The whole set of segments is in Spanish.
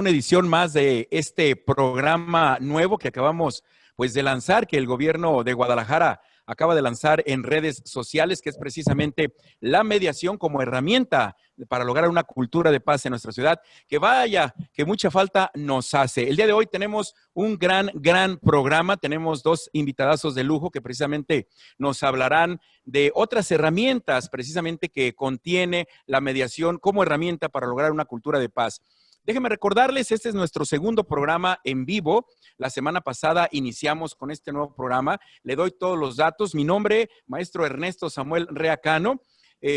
una edición más de este programa nuevo que acabamos pues de lanzar, que el gobierno de Guadalajara acaba de lanzar en redes sociales, que es precisamente la mediación como herramienta para lograr una cultura de paz en nuestra ciudad, que vaya, que mucha falta nos hace. El día de hoy tenemos un gran programa, tenemos dos invitadazos de lujo que precisamente nos hablarán de otras herramientas precisamente que contiene la mediación como herramienta para lograr una cultura de paz. Déjenme recordarles, este es nuestro segundo programa en vivo. La semana pasada iniciamos con este nuevo programa. Le doy todos los datos. Mi nombre, maestro Ernesto Samuel Rea Cano.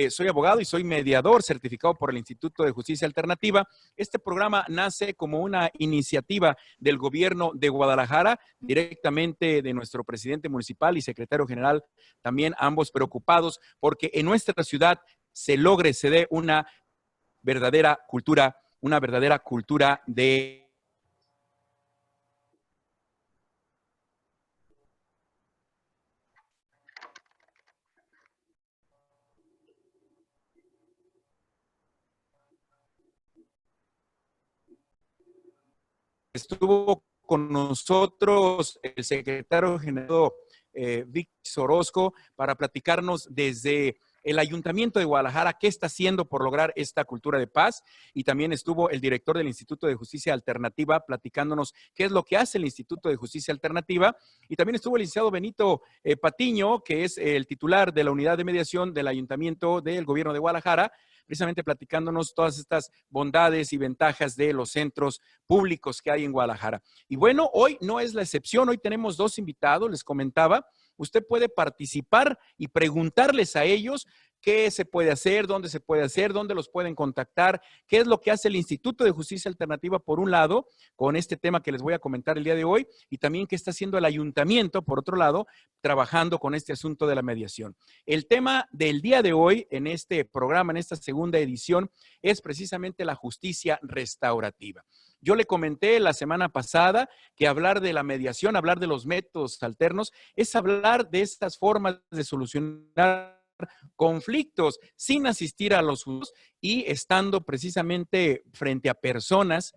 Soy abogado y soy mediador certificado por el Instituto de Justicia Alternativa. Este programa nace como una iniciativa del gobierno de Guadalajara, directamente de nuestro presidente municipal y secretario general, también ambos preocupados porque en nuestra ciudad se dé una verdadera cultura de estuvo con nosotros el secretario general Víctor Orozco para platicarnos desde el Ayuntamiento de Guadalajara qué está haciendo por lograr esta cultura de paz, y también estuvo el director del Instituto de Justicia Alternativa platicándonos qué es lo que hace el Instituto de Justicia Alternativa, y también estuvo el licenciado Benito Patiño, que es el titular de la unidad de mediación del Ayuntamiento del Gobierno de Guadalajara, precisamente platicándonos todas estas bondades y ventajas de los centros públicos que hay en Guadalajara. Y bueno, hoy no es la excepción, hoy tenemos dos invitados, les comentaba, usted puede participar y preguntarles a ellos qué se puede hacer, dónde los pueden contactar, qué es lo que hace el Instituto de Justicia Alternativa, por un lado, con este tema que les voy a comentar el día de hoy, y también qué está haciendo el ayuntamiento, por otro lado, trabajando con este asunto de la mediación. El tema del día de hoy, en este programa, en esta segunda edición, es precisamente la justicia restaurativa. Yo le comenté la semana pasada que hablar de la mediación, hablar de los métodos alternos, es hablar de estas formas de solucionar conflictos sin asistir a los juzgados y estando precisamente frente a personas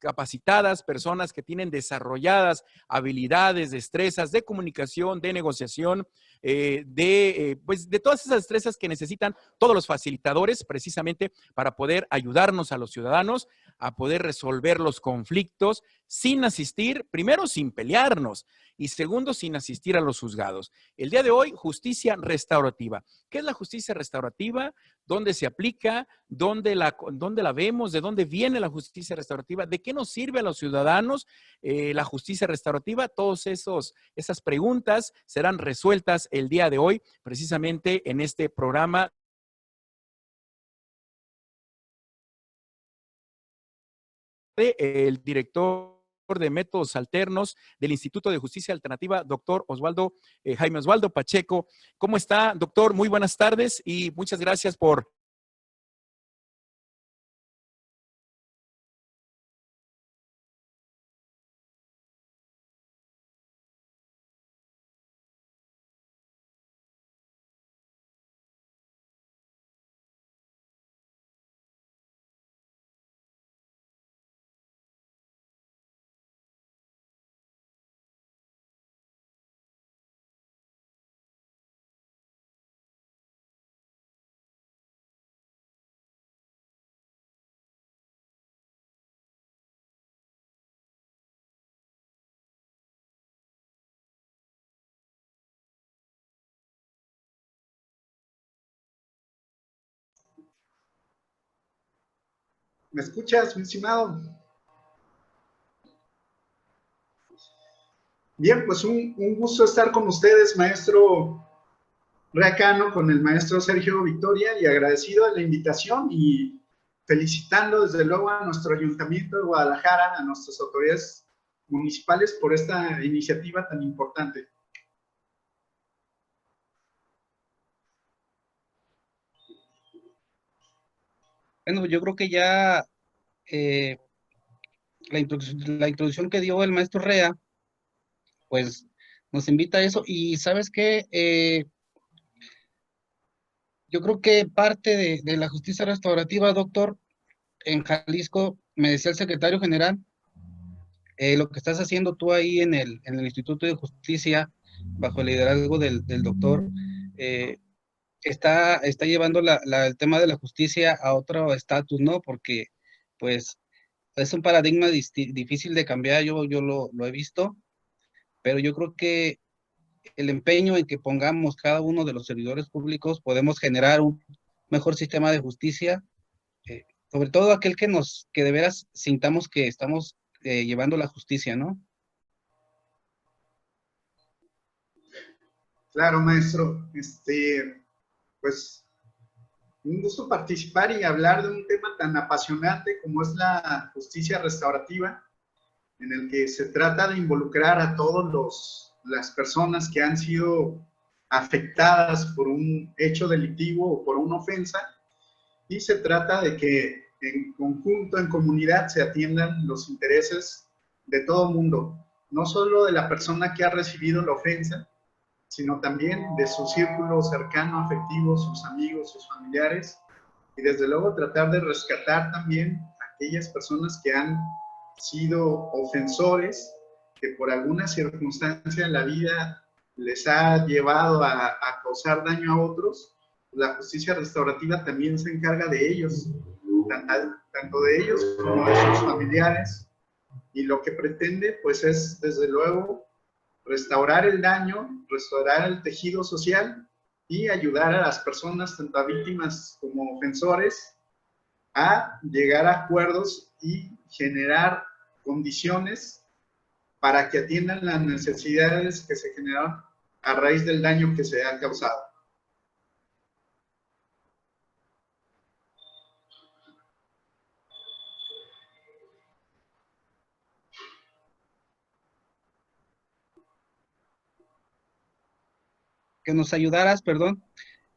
capacitadas, personas que tienen desarrolladas habilidades, destrezas de comunicación, de negociación, pues de todas esas destrezas que necesitan todos los facilitadores precisamente para poder ayudarnos a los ciudadanos a poder resolver los conflictos sin asistir, primero sin pelearnos y segundo sin asistir a los juzgados. El día de hoy, justicia restaurativa. ¿Qué es la justicia restaurativa? ¿Dónde se aplica? ¿Dónde la vemos? ¿De dónde viene la justicia restaurativa? ¿De qué nos sirve a los ciudadanos la justicia restaurativa? Todas esas preguntas serán resueltas el día de hoy, precisamente en este programa. El director de métodos alternos del Instituto de Justicia Alternativa, doctor Osvaldo, Jaime Osvaldo Pacheco. ¿Cómo está, doctor? Muy buenas tardes y muchas gracias por... ¿Me escuchas, mi estimado? Bien, pues un gusto estar con ustedes, maestro Reacano, con el maestro Sergio Victoria, y agradecido de la invitación y felicitando desde luego a nuestro Ayuntamiento de Guadalajara, a nuestras autoridades municipales por esta iniciativa tan importante. Bueno, yo creo que ya la introducción que dio el maestro Rea, pues nos invita a eso. Y sabes qué, yo creo que parte de la justicia restaurativa, doctor, en Jalisco me decía el secretario general, lo que estás haciendo tú ahí en el Instituto de Justicia, bajo el liderazgo del doctor, está llevando el tema de la justicia a otro estatus, ¿no? Porque, pues, es un paradigma difícil de cambiar, yo lo he visto, pero yo creo que el empeño en que pongamos cada uno de los servidores públicos, podemos generar un mejor sistema de justicia, sobre todo aquel que de veras sintamos que estamos llevando la justicia, ¿no? Claro, maestro. Pues un gusto participar y hablar de un tema tan apasionante como es la justicia restaurativa, en el que se trata de involucrar a todas las personas que han sido afectadas por un hecho delictivo o por una ofensa, y se trata de que en conjunto, en comunidad, se atiendan los intereses de todo mundo, no solo de la persona que ha recibido la ofensa, sino también de su círculo cercano, afectivo, sus amigos, sus familiares, y desde luego tratar de rescatar también a aquellas personas que han sido ofensores, que por alguna circunstancia en la vida les ha llevado a causar daño a otros. La justicia restaurativa también se encarga de ellos, tanto de ellos como de sus familiares, y lo que pretende pues es desde luego restaurar el daño, restaurar el tejido social y ayudar a las personas, tanto a víctimas como ofensores, a llegar a acuerdos y generar condiciones para que atiendan las necesidades que se generaron a raíz del daño que se ha causado. Que nos ayudaras, perdón,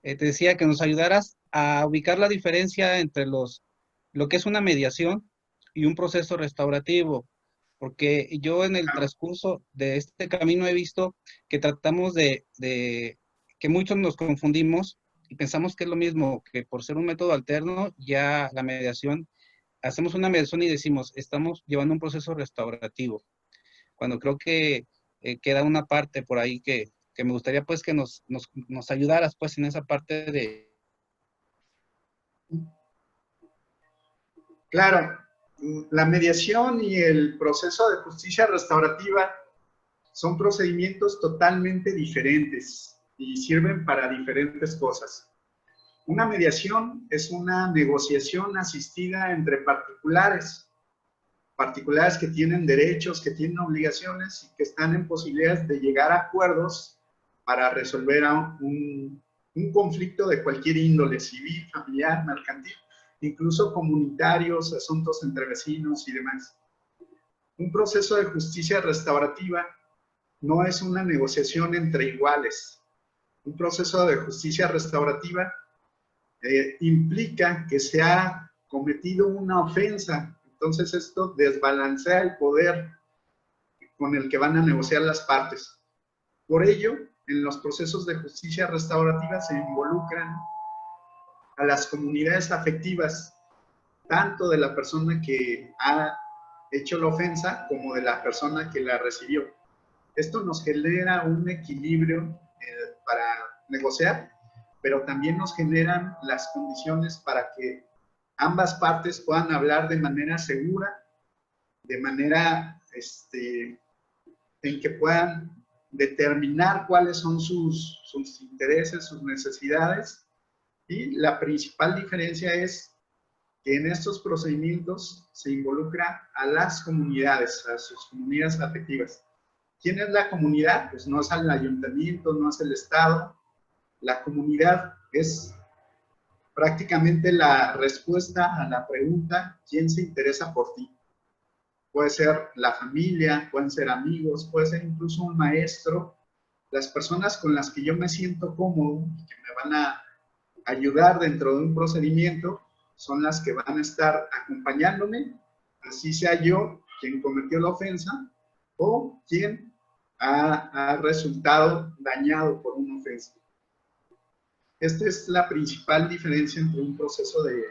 te decía que nos ayudaras a ubicar la diferencia entre lo que es una mediación y un proceso restaurativo, porque yo en el transcurso de este camino he visto que tratamos que muchos nos confundimos y pensamos que es lo mismo, que por ser un método alterno, ya la mediación, hacemos una mediación y decimos, estamos llevando un proceso restaurativo, cuando creo que queda una parte por ahí que me gustaría pues que nos ayudaras pues en esa parte de... Claro, la mediación y el proceso de justicia restaurativa son procedimientos totalmente diferentes y sirven para diferentes cosas. Una mediación es una negociación asistida entre particulares que tienen derechos, que tienen obligaciones y que están en posibilidades de llegar a acuerdos para resolver un conflicto de cualquier índole, civil, familiar, mercantil, incluso comunitarios, asuntos entre vecinos y demás. Un proceso de justicia restaurativa no es una negociación entre iguales. Un proceso de justicia restaurativa implica que se ha cometido una ofensa. Entonces esto desbalancea el poder con el que van a negociar las partes. Por ello, en los procesos de justicia restaurativa se involucran a las comunidades afectivas, tanto de la persona que ha hecho la ofensa como de la persona que la recibió. Esto nos genera un equilibrio para negociar, pero también nos generan las condiciones para que ambas partes puedan hablar de manera segura, de manera en que puedan determinar cuáles son sus intereses, sus necesidades. Y la principal diferencia es que en estos procedimientos se involucra a las comunidades, a sus comunidades afectivas. ¿Quién es la comunidad? Pues no es el ayuntamiento, no es el Estado. La comunidad es prácticamente la respuesta a la pregunta, ¿quién se interesa por ti? Puede ser la familia, pueden ser amigos, puede ser incluso un maestro. Las personas con las que yo me siento cómodo y que me van a ayudar dentro de un procedimiento son las que van a estar acompañándome, así sea yo quien cometió la ofensa o quien ha resultado dañado por una ofensa. Esta es la principal diferencia entre un proceso de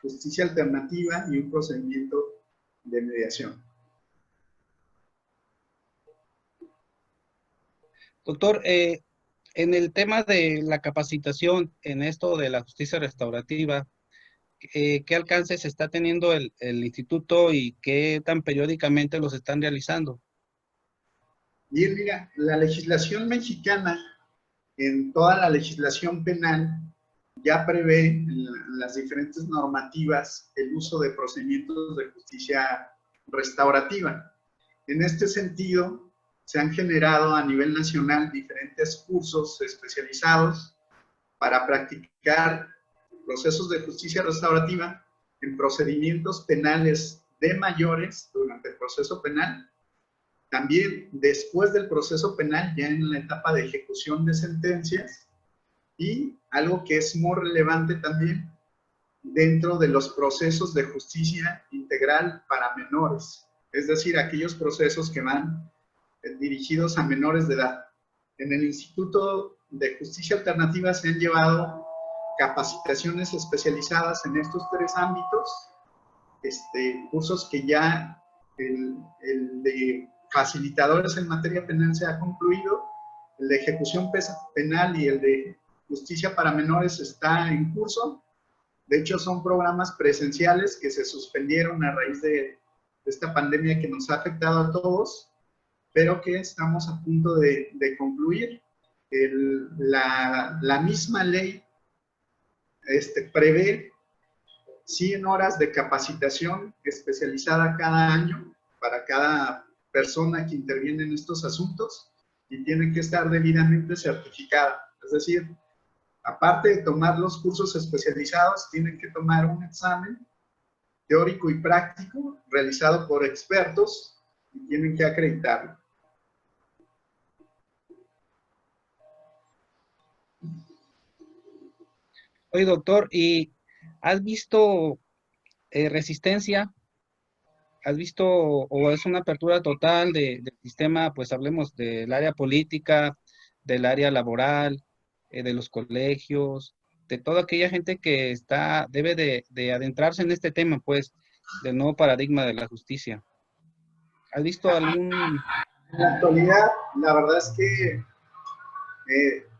justicia alternativa y un procedimiento de mediación. Doctor, en el tema de la capacitación en esto de la justicia restaurativa, ¿qué alcances está teniendo el instituto y qué tan periódicamente los están realizando? Bien, mira, la legislación mexicana, en toda la legislación penal, ya prevé en las diferentes normativas el uso de procedimientos de justicia restaurativa. En este sentido, se han generado a nivel nacional diferentes cursos especializados para practicar procesos de justicia restaurativa en procedimientos penales de mayores durante el proceso penal, también después del proceso penal, ya en la etapa de ejecución de sentencias, y algo que es muy relevante también, dentro de los procesos de justicia integral para menores, es decir, aquellos procesos que van dirigidos a menores de edad. En el Instituto de Justicia Alternativa se han llevado capacitaciones especializadas en estos tres ámbitos, cursos que ya el de facilitadores en materia penal se ha concluido, el de ejecución penal y el de justicia para menores está en curso. De hecho, son programas presenciales que se suspendieron a raíz de esta pandemia que nos ha afectado a todos, pero que estamos a punto de concluir. La misma ley prevé 100 horas de capacitación especializada cada año para cada persona que interviene en estos asuntos y tiene que estar debidamente certificada. Es decir, aparte de tomar los cursos especializados, tienen que tomar un examen teórico y práctico realizado por expertos y tienen que acreditarlo. Oye, doctor, ¿y has visto resistencia? ¿Has visto o es una apertura total del sistema, pues hablemos del área política, del área laboral, de los colegios, de toda aquella gente que debe de adentrarse en este tema, pues, del nuevo paradigma de la justicia? ¿Has visto algún...? En la actualidad, la verdad es que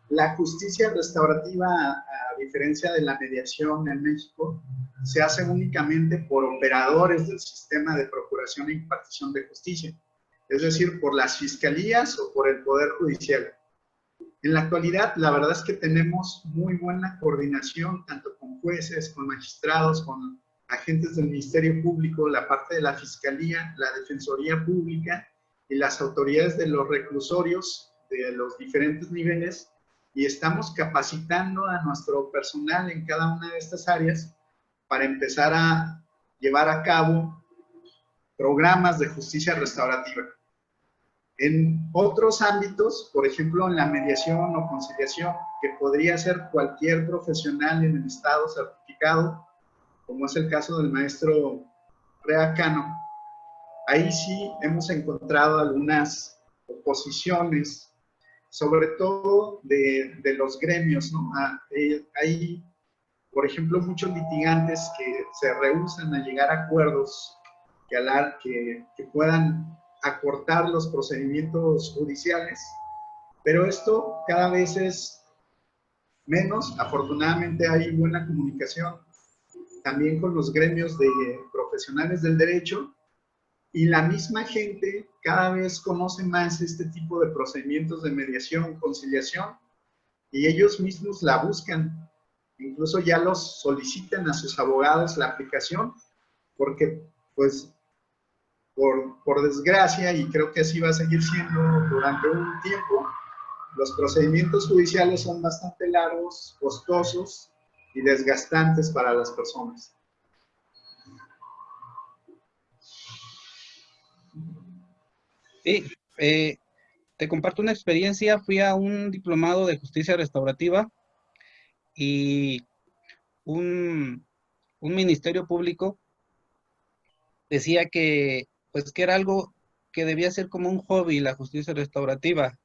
la justicia restaurativa, a diferencia de la mediación en México, se hace únicamente por operadores del sistema de procuración e impartición de justicia, es decir, por las fiscalías o por el Poder Judicial. En la actualidad, la verdad es que tenemos muy buena coordinación, tanto con jueces, con magistrados, con agentes del Ministerio Público, la parte de la Fiscalía, la Defensoría Pública y las autoridades de los reclusorios de los diferentes niveles, y estamos capacitando a nuestro personal en cada una de estas áreas para empezar a llevar a cabo programas de justicia restaurativa. En otros ámbitos, por ejemplo, en la mediación o conciliación, que podría ser cualquier profesional en el Estado certificado, como es el caso del maestro Rea Cano, ahí sí hemos encontrado algunas oposiciones, sobre todo de los gremios, ¿no? Hay, por ejemplo, muchos litigantes que se rehúsan a llegar a acuerdos que puedan acortar los procedimientos judiciales, pero esto cada vez es menos. Afortunadamente hay buena comunicación también con los gremios de profesionales del derecho, y la misma gente cada vez conoce más este tipo de procedimientos de mediación, conciliación, y ellos mismos la buscan. Incluso ya los solicitan a sus abogados la aplicación, porque pues por desgracia, y creo que así va a seguir siendo durante un tiempo, los procedimientos judiciales son bastante largos, costosos y desgastantes para las personas. Sí, te comparto una experiencia. Fui a un diplomado de justicia restaurativa y un ministerio público decía que, pues, que era algo que debía ser como un hobby, la justicia restaurativa.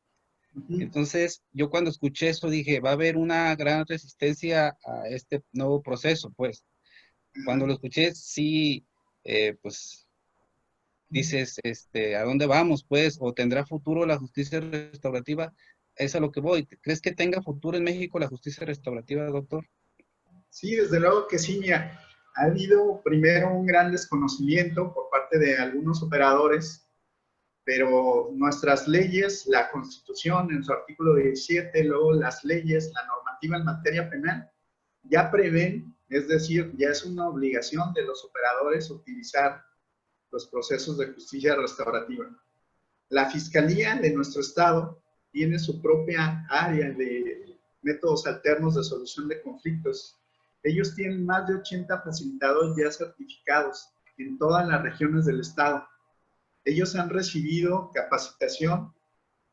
Entonces, yo cuando escuché eso dije, va a haber una gran resistencia a este nuevo proceso, pues. Cuando lo escuché, sí, pues, dices, ¿a dónde vamos, pues? ¿O tendrá futuro la justicia restaurativa? Es a lo que voy. ¿Crees que tenga futuro en México la justicia restaurativa, doctor? Sí, desde luego que sí. Mira, ha habido primero un gran desconocimiento por parte de algunos operadores, pero nuestras leyes, la Constitución en su artículo 17, luego las leyes, la normativa en materia penal, ya prevén, es decir, ya es una obligación de los operadores utilizar los procesos de justicia restaurativa. La Fiscalía de nuestro estado tiene su propia área de métodos alternos de solución de conflictos. Ellos tienen más de 80 facilitadores ya certificados en todas las regiones del estado. Ellos han recibido capacitación,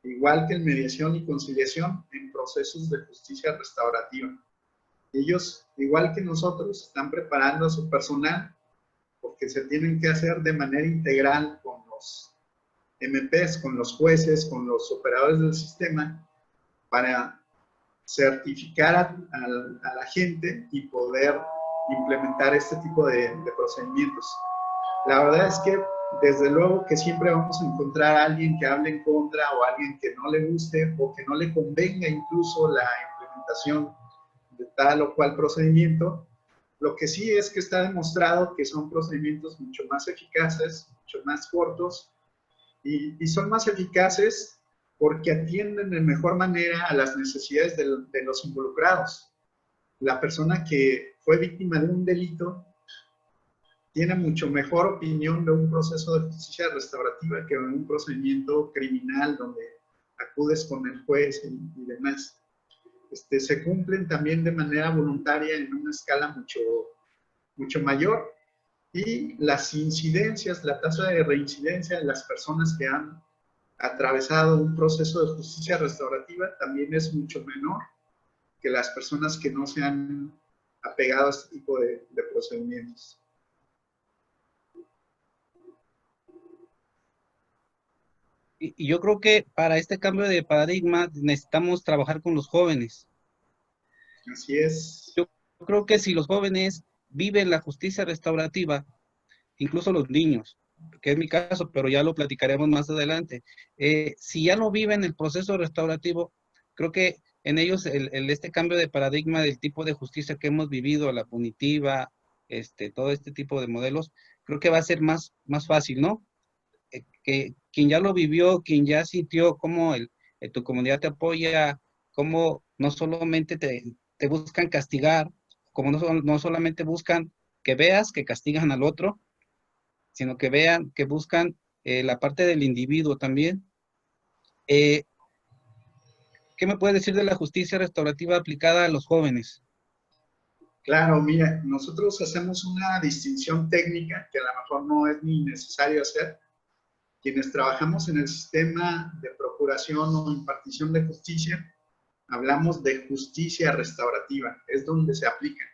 igual que en mediación y conciliación, en procesos de justicia restaurativa. Ellos, igual que nosotros, están preparando a su personal porque se tienen que hacer de manera integral con los MPs, con los jueces, con los operadores del sistema, para certificar a la gente y poder implementar este tipo de procedimientos. La verdad es que desde luego que siempre vamos a encontrar a alguien que hable en contra o alguien que no le guste o que no le convenga incluso la implementación de tal o cual procedimiento. Lo que sí es que está demostrado que son procedimientos mucho más eficaces, mucho más cortos y son más eficaces porque atienden de mejor manera a las necesidades de los involucrados. La persona que fue víctima de un delito tiene mucho mejor opinión de un proceso de justicia restaurativa que de un procedimiento criminal donde acudes con el juez y demás. Se cumplen también de manera voluntaria en una escala mucho mayor, y las incidencias, la tasa de reincidencia de las personas que han atravesado un proceso de justicia restaurativa también es mucho menor que las personas que no se han apegado a este tipo de procedimientos. Y yo creo que para este cambio de paradigma necesitamos trabajar con los jóvenes. Así es. Yo creo que si los jóvenes viven la justicia restaurativa, incluso los niños, que es mi caso, pero ya lo platicaremos más adelante, si ya no viven el proceso restaurativo, creo que en ellos este cambio de paradigma del tipo de justicia que hemos vivido, la punitiva, todo este tipo de modelos, creo que va a ser más fácil, ¿no? Que quien ya lo vivió, quien ya sintió cómo tu comunidad te apoya, cómo no solamente te buscan castigar, como no solamente buscan que veas que castigan al otro, sino que vean, que buscan la parte del individuo también. ¿Qué me puede decir de la justicia restaurativa aplicada a los jóvenes? Claro, mira, nosotros hacemos una distinción técnica que a lo mejor no es ni necesario hacer. Quienes trabajamos en el sistema de procuración o impartición de justicia, hablamos de justicia restaurativa, es donde se aplica.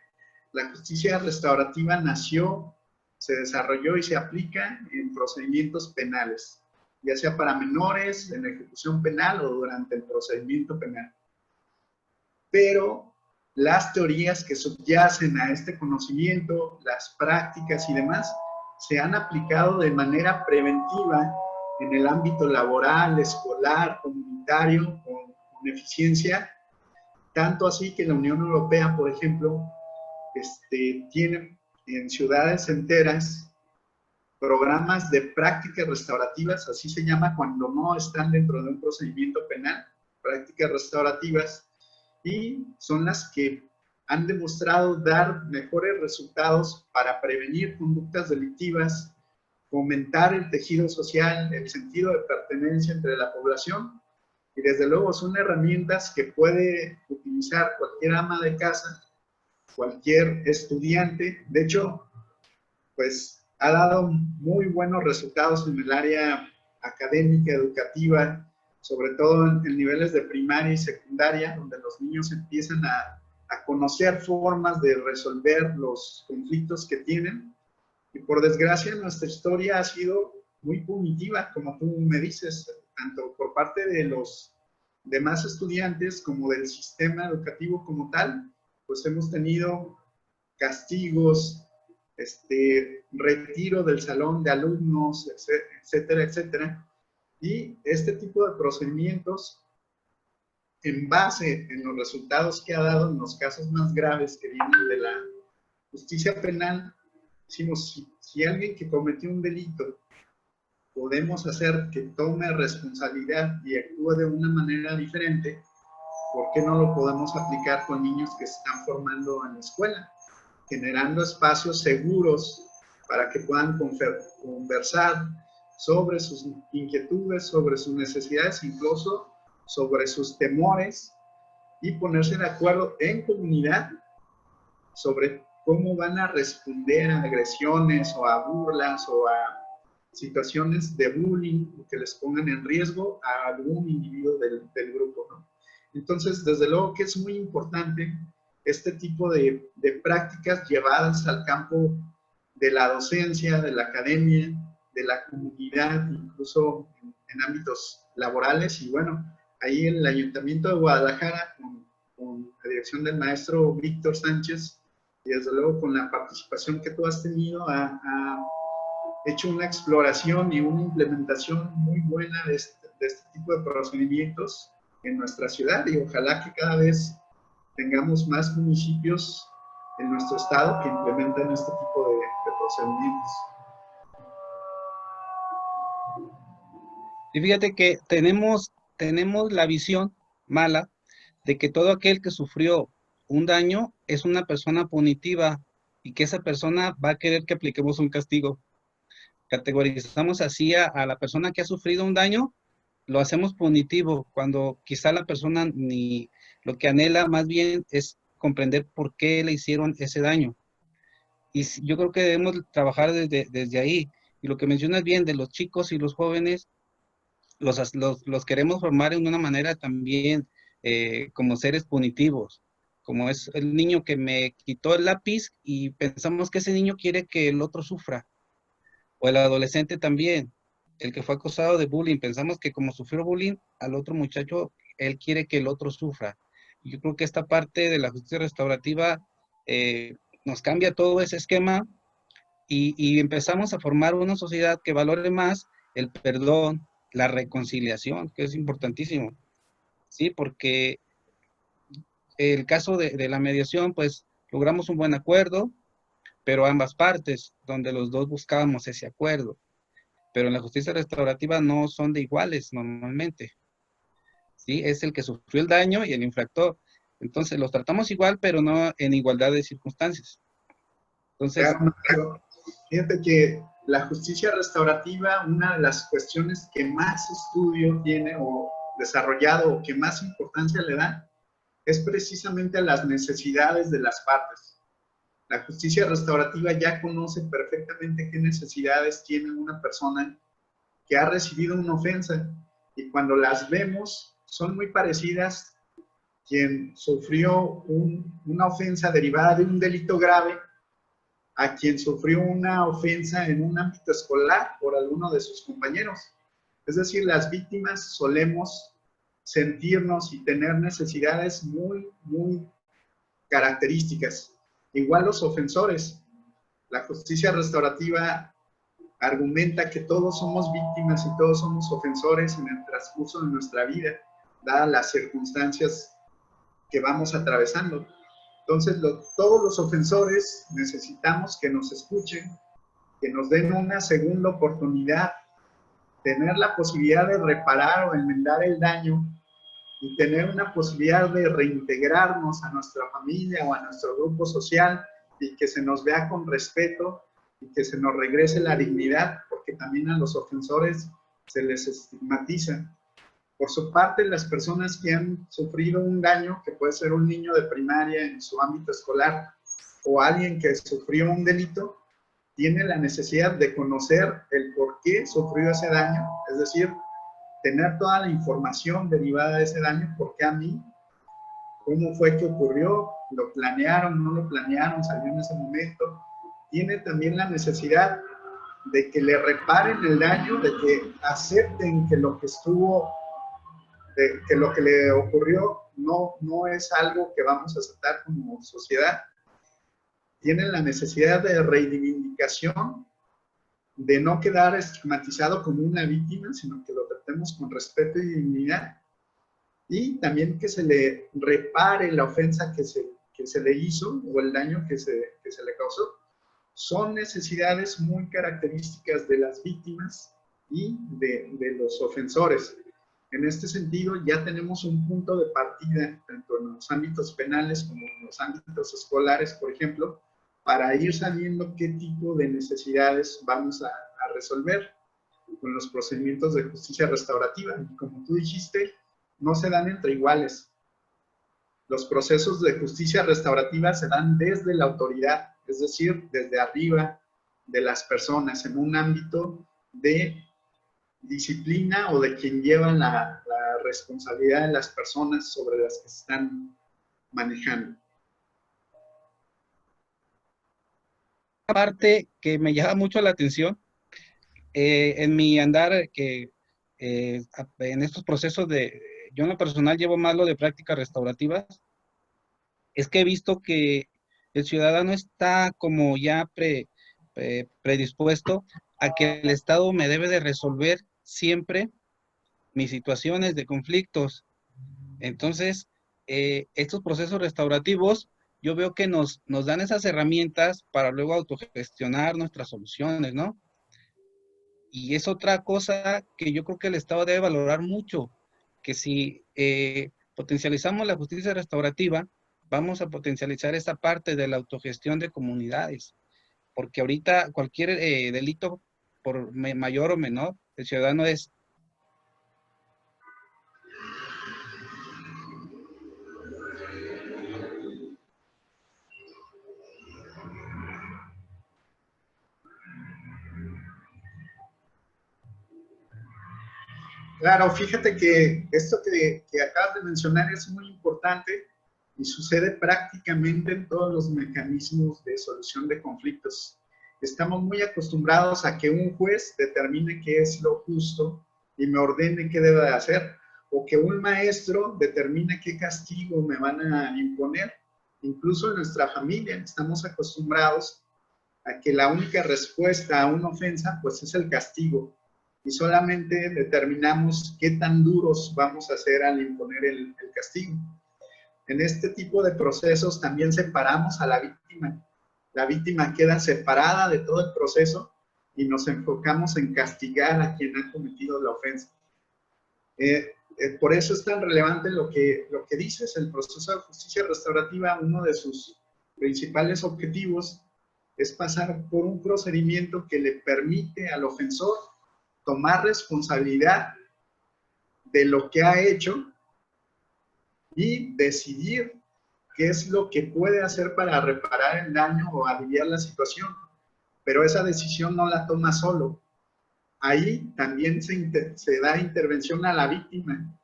La justicia restaurativa nació, se desarrolló y se aplica en procedimientos penales, ya sea para menores, en ejecución penal o durante el procedimiento penal. Pero las teorías que subyacen a este conocimiento, las prácticas y demás, se han aplicado de manera preventiva en el ámbito laboral, escolar, comunitario, con eficiencia, tanto así que la Unión Europea, por ejemplo, tiene en ciudades enteras programas de prácticas restaurativas, así se llama cuando no están dentro de un procedimiento penal, prácticas restaurativas, y son las que han demostrado dar mejores resultados para prevenir conductas delictivas, fomentar el tejido social, el sentido de pertenencia entre la población, y desde luego son herramientas que puede utilizar cualquier ama de casa, cualquier estudiante. De hecho, pues ha dado muy buenos resultados en el área académica, educativa, sobre todo en niveles de primaria y secundaria, donde los niños empiezan a conocer formas de resolver los conflictos que tienen. Y por desgracia, nuestra historia ha sido muy punitiva, como tú me dices, tanto por parte de los demás estudiantes como del sistema educativo como tal, pues hemos tenido castigos, retiro del salón de alumnos, etcétera, etcétera. Y este tipo de procedimientos, en base en los resultados que ha dado en los casos más graves que vienen de la justicia penal, decimos, si alguien que cometió un delito podemos hacer que tome responsabilidad y actúe de una manera diferente, ¿por qué no lo podemos aplicar con niños que se están formando en la escuela? Generando espacios seguros para que puedan conversar sobre sus inquietudes, sobre sus necesidades, incluso sobre sus temores, y ponerse de acuerdo en comunidad sobre cómo van a responder a agresiones o a burlas o a situaciones de bullying que les pongan en riesgo a algún individuo del grupo, ¿no? Entonces, desde luego que es muy importante este tipo de prácticas llevadas al campo de la docencia, de la academia, de la comunidad, incluso en ámbitos laborales. Y bueno, ahí el Ayuntamiento de Guadalajara, con la dirección del maestro Víctor Sánchez, y desde luego con la participación que tú has tenido, ha hecho una exploración y una implementación muy buena de este tipo de procedimientos en nuestra ciudad, y ojalá que cada vez tengamos más municipios en nuestro estado que implementen este tipo de procedimientos. Y fíjate que tenemos la visión mala de que todo aquel que sufrió un daño es una persona punitiva y que esa persona va a querer que apliquemos un castigo. Categorizamos así a la persona que ha sufrido un daño, lo hacemos punitivo, cuando quizá la persona ni lo que anhela más bien es comprender por qué le hicieron ese daño. Y yo creo que debemos trabajar desde ahí. Y lo que mencionas bien de los chicos y los jóvenes, los queremos formar en una manera también como seres punitivos, como es el niño que me quitó el lápiz y pensamos que ese niño quiere que el otro sufra, o el adolescente también, el que fue acusado de bullying, pensamos que como sufrió bullying al otro muchacho, él quiere que el otro sufra. Yo creo que esta parte de la justicia restaurativa nos cambia todo ese esquema y empezamos a formar una sociedad que valore más el perdón, la reconciliación, que es importantísimo, ¿sí? Porque el caso de la mediación, pues logramos un buen acuerdo, pero ambas partes, donde los dos buscábamos ese acuerdo. Pero en la justicia restaurativa no son de iguales normalmente, ¿sí? Es el que sufrió el daño y el infractor. Entonces los tratamos igual, pero no en igualdad de circunstancias. Entonces, Claro, fíjate que la justicia restaurativa, una de las cuestiones que más estudio tiene o desarrollado o que más importancia le da, es precisamente a las necesidades de las partes. La justicia restaurativa ya conoce perfectamente qué necesidades tiene una persona que ha recibido una ofensa, y cuando las vemos son muy parecidas. Quien sufrió una ofensa derivada de un delito grave a quien sufrió una ofensa en un ámbito escolar por alguno de sus compañeros. Es decir, las víctimas solemos sentirnos y tener necesidades muy, muy características. Igual los ofensores. La justicia restaurativa argumenta que todos somos víctimas y todos somos ofensores en el transcurso de nuestra vida, dadas las circunstancias que vamos atravesando. Entonces, todos los ofensores necesitamos que nos escuchen, que nos den una segunda oportunidad, tener la posibilidad de reparar o enmendar el daño y tener una posibilidad de reintegrarnos a nuestra familia o a nuestro grupo social, y que se nos vea con respeto y que se nos regrese la dignidad, porque también a los ofensores se les estigmatiza. Por su parte, las personas que han sufrido un daño, que puede ser un niño de primaria en su ámbito escolar o alguien que sufrió un delito, tiene la necesidad de conocer el por qué sufrió ese daño, es decir, tener toda la información derivada de ese daño. ¿Por qué a mí? ¿Cómo fue que ocurrió? ¿Lo planearon? ¿No lo planearon? ¿Salió en ese momento? Tiene también la necesidad de que le reparen el daño, de que acepten que lo que estuvo, que lo que le ocurrió no es algo que vamos a aceptar como sociedad. tienen la necesidad de reivindicación, de no quedar estigmatizado como una víctima, sino que lo tratemos con respeto y dignidad, y también que se le repare la ofensa que se le hizo o el daño que se le causó. Son necesidades muy características de las víctimas y de los ofensores. En este sentido, ya tenemos un punto de partida, tanto en los ámbitos penales como en los ámbitos escolares, por ejemplo, para ir sabiendo qué tipo de necesidades vamos a resolver con los procedimientos de justicia restaurativa. Y como tú dijiste, no se dan entre iguales. Los procesos de justicia restaurativa se dan desde la autoridad, es decir, desde arriba de las personas, en un ámbito de disciplina o de quien lleva la responsabilidad de las personas sobre las que se están manejando. Una parte que me llama mucho la atención en mi andar en estos procesos yo en lo personal llevo más lo de prácticas restaurativas, es que he visto que el ciudadano está como ya predispuesto a que el Estado me debe de resolver siempre mis situaciones de conflictos. Entonces, estos procesos restaurativos, yo veo que nos dan esas herramientas para luego autogestionar nuestras soluciones, ¿no? Y es otra cosa que yo creo que el Estado debe valorar mucho, que si potencializamos la justicia restaurativa, vamos a potencializar esa parte de la autogestión de comunidades, porque ahorita cualquier delito, por mayor o menor, el ciudadano es... Claro, fíjate que esto que acabas de mencionar es muy importante y sucede prácticamente en todos los mecanismos de solución de conflictos. Estamos muy acostumbrados a que un juez determine qué es lo justo y me ordene qué debo de hacer, o que un maestro determine qué castigo me van a imponer. Incluso en nuestra familia estamos acostumbrados a que la única respuesta a una ofensa pues es el castigo, y solamente determinamos qué tan duros vamos a hacer al imponer el castigo. En este tipo de procesos también separamos a la víctima. La víctima queda separada de todo el proceso y nos enfocamos en castigar a quien ha cometido la ofensa. Por eso es tan relevante lo que dices. El proceso de justicia restaurativa, uno de sus principales objetivos es pasar por un procedimiento que le permite al ofensor tomar responsabilidad de lo que ha hecho y decidir qué es lo que puede hacer para reparar el daño o aliviar la situación. Pero esa decisión no la toma solo. Ahí también se da intervención a la víctima.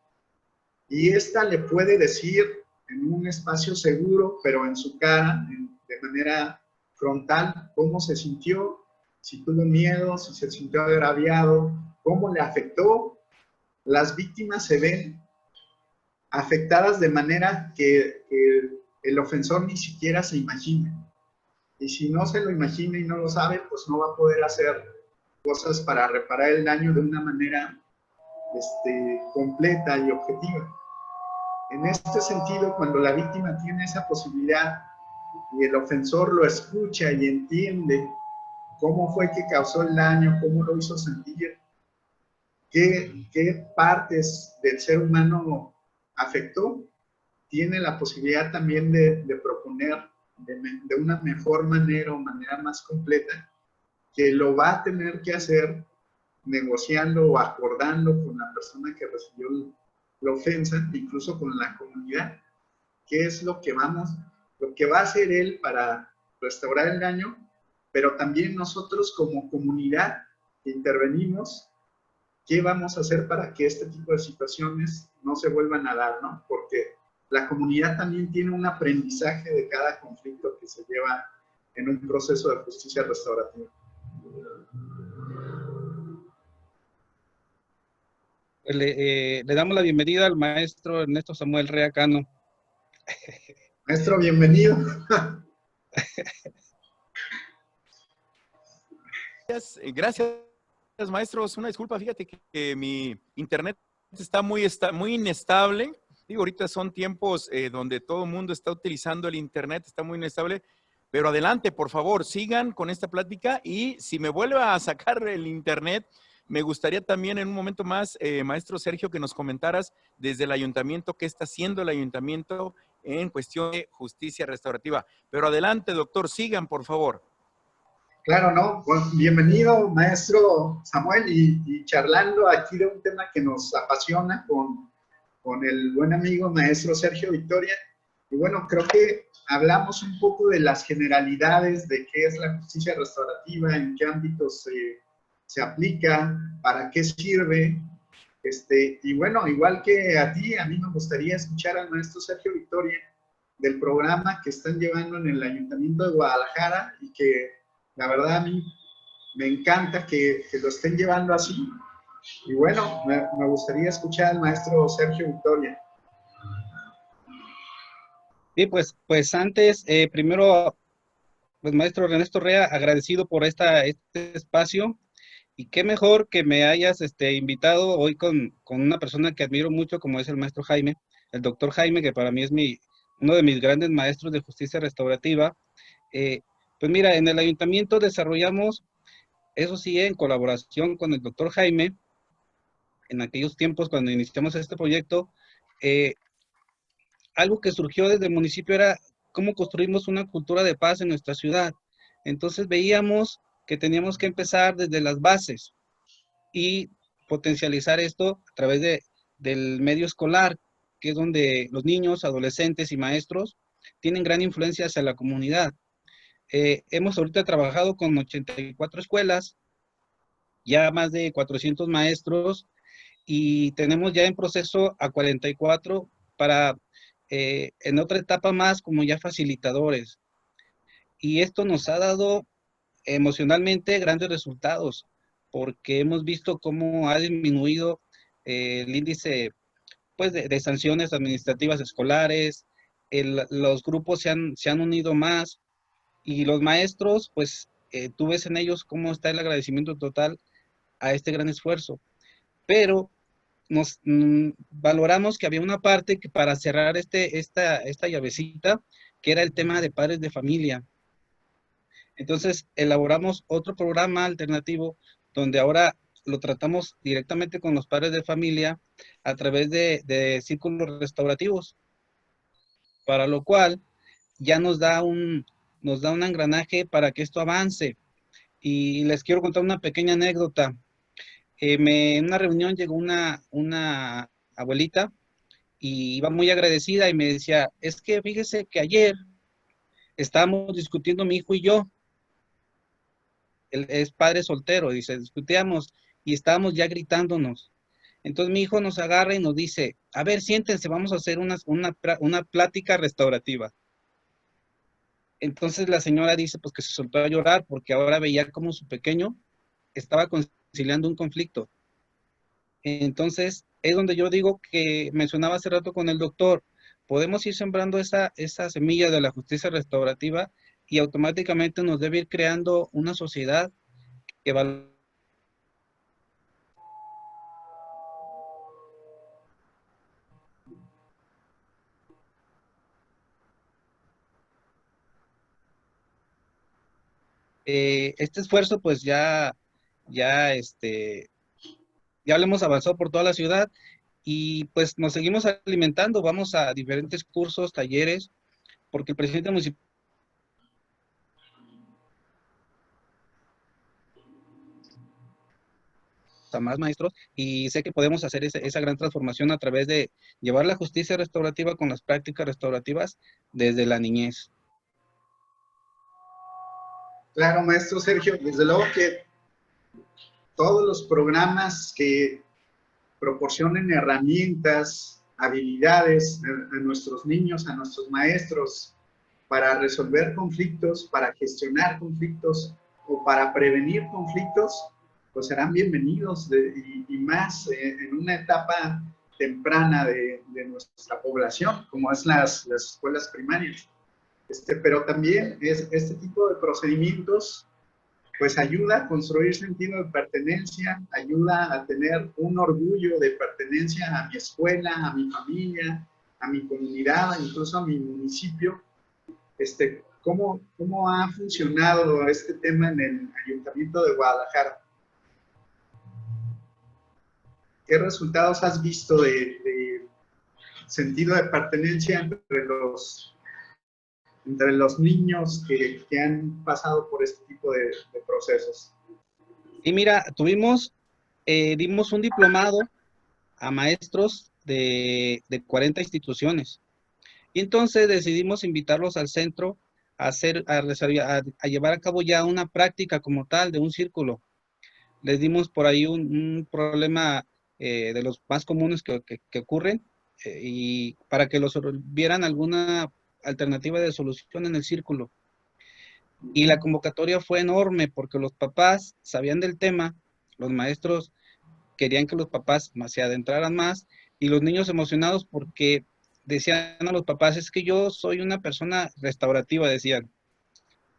Y ésta le puede decir en un espacio seguro, pero en su cara, de manera frontal, cómo se sintió, si tuvo miedo, si se sintió agraviado, cómo le afectó. Las víctimas se ven afectadas de manera que el ofensor ni siquiera se imagina. Y si no se lo imagina y no lo sabe, pues no va a poder hacer cosas para reparar el daño de una manera completa y objetiva. En este sentido, cuando la víctima tiene esa posibilidad y el ofensor lo escucha y entiende cómo fue que causó el daño, cómo lo hizo sentir, qué partes del ser humano afectó, tiene la posibilidad también de proponer de una mejor manera o manera más completa, que lo va a tener que hacer negociando o acordando con la persona que recibió la ofensa, incluso con la comunidad, qué es lo que va a hacer él para restaurar el daño, pero también nosotros como comunidad que intervenimos, qué vamos a hacer para que este tipo de situaciones no se vuelvan a dar, ¿no? Porque la comunidad también tiene un aprendizaje de cada conflicto que se lleva en un proceso de justicia restaurativa. Le damos la bienvenida al maestro Ernesto Samuel Rea Cano. Maestro, bienvenido. Gracias, maestros. Una disculpa, fíjate que mi internet está muy inestable. Digo, ahorita son tiempos donde todo el mundo está utilizando el internet, está muy inestable. Pero adelante, por favor, sigan con esta plática y si me vuelve a sacar el internet, me gustaría también en un momento más, maestro Sergio, que nos comentaras desde el ayuntamiento qué está haciendo el ayuntamiento en cuestión de justicia restaurativa. Pero adelante, doctor, sigan, por favor. Claro, ¿no? Pues, bienvenido, maestro Samuel, y charlando aquí de un tema que nos apasiona con el buen amigo maestro Sergio Victoria. Y bueno, creo que hablamos un poco de las generalidades de qué es la justicia restaurativa, en qué ámbitos se aplica, para qué sirve. Y bueno, igual que a ti, a mí me gustaría escuchar al maestro Sergio Victoria del programa que están llevando en el Ayuntamiento de Guadalajara y que la verdad a mí me encanta que lo estén llevando así. Y bueno, me gustaría escuchar al maestro Sergio Victoria. Sí, pues antes, primero, pues maestro Ernesto Rea, agradecido por este espacio. Y qué mejor que me hayas invitado hoy con una persona que admiro mucho, como es el maestro Jaime, el doctor Jaime, que para mí es uno de mis grandes maestros de justicia restaurativa. Pues mira, en el ayuntamiento desarrollamos, eso sí, en colaboración con el doctor Jaime, en aquellos tiempos cuando iniciamos este proyecto, algo que surgió desde el municipio era cómo construimos una cultura de paz en nuestra ciudad. Entonces veíamos que teníamos que empezar desde las bases y potencializar esto a través del medio escolar, que es donde los niños, adolescentes y maestros tienen gran influencia hacia la comunidad. Hemos ahorita trabajado con 84 escuelas, ya más de 400 maestros, y tenemos ya en proceso a 44 para, en otra etapa más, como ya facilitadores. Y esto nos ha dado emocionalmente grandes resultados, porque hemos visto cómo ha disminuido el índice pues, de sanciones administrativas escolares, los grupos se han unido más, y los maestros, pues tú ves en ellos cómo está el agradecimiento total a este gran esfuerzo. Pero valoramos que había una parte que para cerrar esta llavecita, que era el tema de padres de familia. Entonces, elaboramos otro programa alternativo donde ahora lo tratamos directamente con los padres de familia a través de círculos restaurativos, para lo cual ya nos da un engranaje para que esto avance. Y les quiero contar una pequeña anécdota. En una reunión llegó una abuelita y iba muy agradecida y me decía, es que fíjese que ayer estábamos discutiendo mi hijo y yo. Él es padre soltero, dice, discutíamos y estábamos ya gritándonos. Entonces mi hijo nos agarra y nos dice, a ver, siéntense, vamos a hacer una plática restaurativa. Entonces la señora dice, pues que se soltó a llorar porque ahora veía como su pequeño estaba conciliando un conflicto. Entonces es donde yo digo que mencionaba hace rato con el doctor, podemos ir sembrando esa semilla de la justicia restaurativa y automáticamente nos debe ir creando una sociedad que va este esfuerzo pues ya lo hemos avanzado por toda la ciudad y pues nos seguimos alimentando, vamos a diferentes cursos, talleres, porque el presidente municipal a más maestros y sé que podemos hacer esa gran transformación a través de llevar la justicia restaurativa con las prácticas restaurativas desde la niñez. Claro, maestro Sergio, desde luego que todos los programas que proporcionen herramientas, habilidades a nuestros niños, a nuestros maestros, para resolver conflictos, para gestionar conflictos o para prevenir conflictos, pues serán bienvenidos y más en una etapa temprana de nuestra población, como es las escuelas primarias. Pero también este tipo de procedimientos pues ayuda a construir sentido de pertenencia, ayuda a tener un orgullo de pertenencia a mi escuela, a mi familia, a mi comunidad, incluso a mi municipio. ¿Cómo ha funcionado este tema en el Ayuntamiento de Guadalajara? ¿Qué resultados has visto de sentido de pertenencia entre los niños que han pasado por este tipo de procesos? Y mira, dimos un diplomado a maestros de 40 instituciones. Y entonces decidimos invitarlos al centro a llevar a cabo ya una práctica como tal de un círculo. Les dimos por ahí un problema de los más comunes que ocurren y para que los vieran alguna alternativa de solución en el círculo. Y la convocatoria fue enorme porque los papás sabían del tema, los maestros querían que los papás se adentraran más y los niños emocionados porque decían a los papás, es que yo soy una persona restaurativa, decían.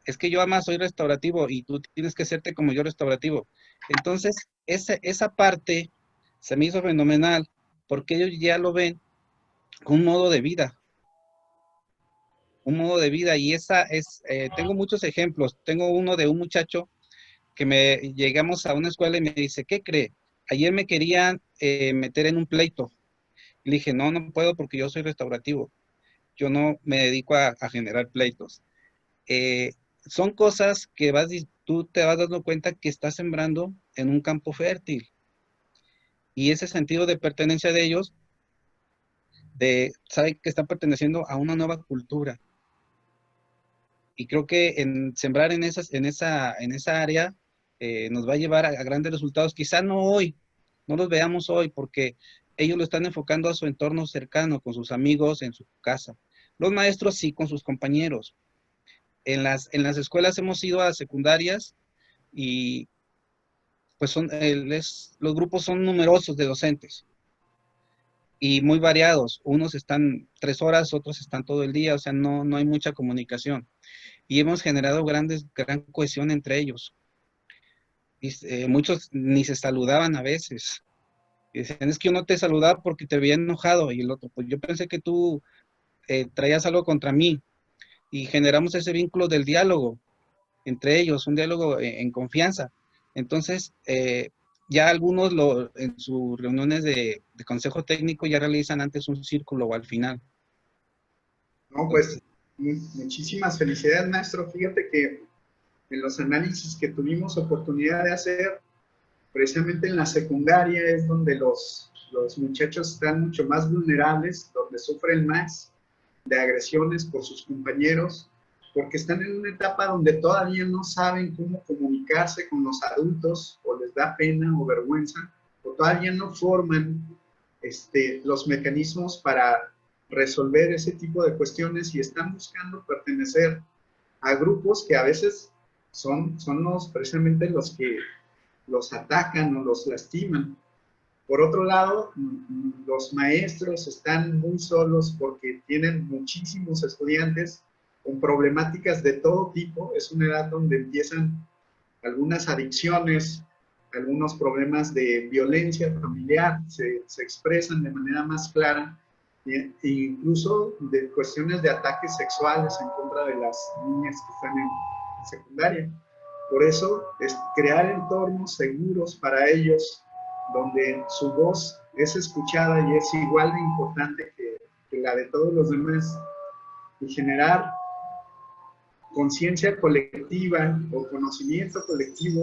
Es que yo además soy restaurativo y tú tienes que hacerte como yo restaurativo. Entonces, esa parte se me hizo fenomenal porque ellos ya lo ven como un modo de vida. Un modo de vida y tengo muchos ejemplos. Tengo uno de un muchacho que llegamos a una escuela y me dice, ¿qué cree? Ayer me querían meter en un pleito. Y le dije, no puedo porque yo soy restaurativo. Yo no me dedico a generar pleitos. Son cosas que tú te vas dando cuenta que estás sembrando en un campo fértil. Y ese sentido de pertenencia de ellos, saben que están perteneciendo a una nueva cultura. Y creo que sembrar en esa área nos va a llevar a grandes resultados. Quizá no hoy, no los veamos hoy, porque ellos lo están enfocando a su entorno cercano, con sus amigos, en su casa. Los maestros sí, con sus compañeros. En las escuelas hemos ido a secundarias y pues los grupos son numerosos de docentes y muy variados. Unos están 3 horas, otros están todo el día, o sea, no hay mucha comunicación. Y hemos generado gran cohesión entre ellos. Y, muchos ni se saludaban a veces. Y decían, es que yo no te saludaba porque te había enojado. Y el otro, pues yo pensé que tú traías algo contra mí. Y generamos ese vínculo del diálogo entre ellos, un diálogo en confianza. Entonces, ya algunos en sus reuniones de consejo técnico ya realizan antes un círculo o al final. No, pues muchísimas felicidades, maestro. Fíjate que en los análisis que tuvimos oportunidad de hacer, precisamente en la secundaria es donde los muchachos están mucho más vulnerables, donde sufren más de agresiones por sus compañeros, porque están en una etapa donde todavía no saben cómo comunicarse con los adultos, o les da pena o vergüenza, o todavía no forman los mecanismos para resolver ese tipo de cuestiones y están buscando pertenecer a grupos que a veces son precisamente los que los atacan o los lastiman. Por otro lado, los maestros están muy solos porque tienen muchísimos estudiantes con problemáticas de todo tipo. Es una edad donde empiezan algunas adicciones, algunos problemas de violencia familiar, se expresan de manera más clara, e incluso de cuestiones de ataques sexuales en contra de las niñas que están en secundaria. Por eso, es crear entornos seguros para ellos, donde su voz es escuchada y es igual de importante que la de todos los demás, y generar conciencia colectiva o conocimiento colectivo,